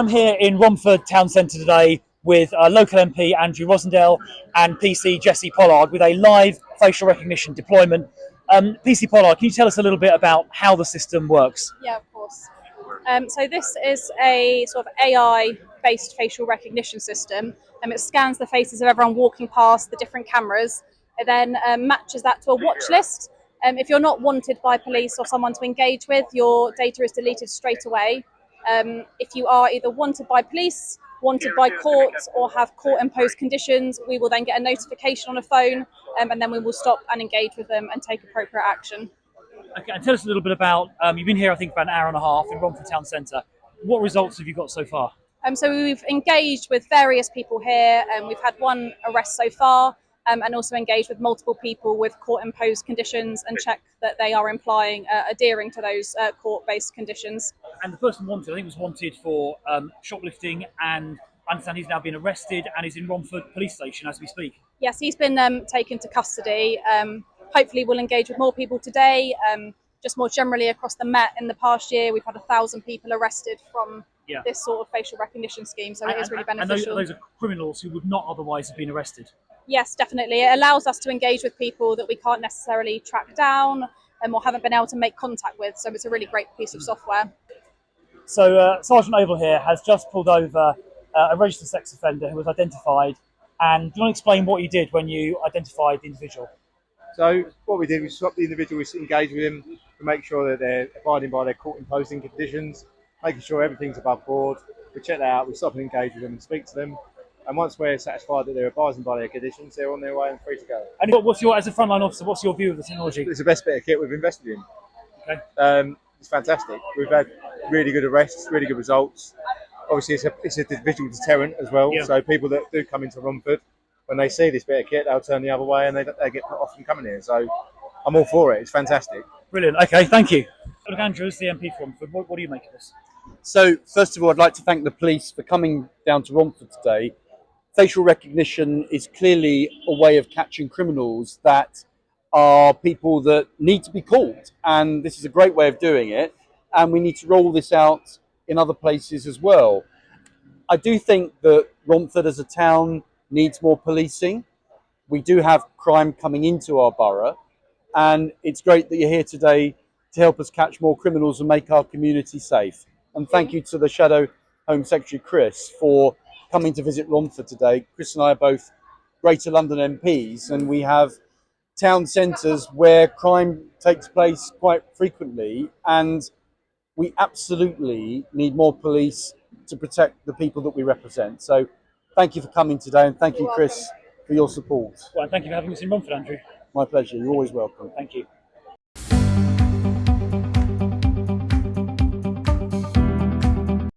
I'm here in Romford town centre today with local MP Andrew Rosindell and PC Jesse Pollard with a live facial recognition deployment. PC Pollard, can you tell us a little bit about how the system works? Yeah, of course. So this is a sort of AI-based facial recognition system. It scans the faces of everyone walking past the different cameras. It then matches that to a watch list. If you're not wanted by police or someone to engage with, your data is deleted straight away. If you are either wanted by police, wanted by court, or have court-imposed conditions, we will then get a notification on a phone, and then we will stop and engage with them and take appropriate action. Okay, and tell us a little bit about, you've been here I think about an hour and a half in Romford town centre. What results have you got so far? So we've engaged with various people here, and we've had one arrest so far, and also engaged with multiple people with court-imposed conditions and check that they are adhering to those court-based conditions. And the person wanted, I think was wanted for shoplifting, and I understand he's now been arrested and is in Romford police station as we speak. Yes, he's been taken to custody. Hopefully we'll engage with more people today. Just more generally across the Met in the past year, we've had 1,000 people arrested from this sort of facial recognition scheme, so it is really beneficial. And those are criminals who would not otherwise have been arrested? Yes, definitely. It allows us to engage with people that we can't necessarily track down or haven't been able to make contact with, so it's a really great piece of software. So Sergeant Oval here has just pulled over a registered sex offender who was identified, and do you want to explain what you did when you identified the individual? So what we did was stop the individual, we engaged with him to make sure that they're abiding by their court-imposing conditions, making sure everything's above board. We check that out, we stop and engage with them and speak to them. And once we're satisfied that they're abiding by their conditions, they're on their way and free to go. And as a frontline officer, what's your view of the technology? It's the best bit of kit we've invested in. Okay. It's fantastic. We've had really good arrests, really good results. Obviously, it's a visual deterrent as well. Yeah. So people that do come into Romford, when they see this bit of kit, they'll turn the other way and they get put off from coming here. So I'm all for it. It's fantastic. Brilliant. Okay, thank you. Look, Andrew, as the MP for Romford, what do you make of this? So, first of all, I'd like to thank the police for coming down to Romford today. Facial recognition is clearly a way of catching criminals that are people that need to be caught. And this is a great way of doing it. And we need to roll this out in other places as well. I do think that Romford as a town needs more policing. We do have crime coming into our borough. And it's great that you're here today to help us catch more criminals and make our community safe. And thank you to the Shadow Home Secretary, Chris, for coming to visit Romford today. Chris and I are both Greater London MPs, and we have town centres where crime takes place quite frequently, and we absolutely need more police to protect the people that we represent. So thank you for coming today, and thank you, Chris, for your support. Well, thank you for having us in Romford, Andrew. My pleasure. You're always welcome. Thank you.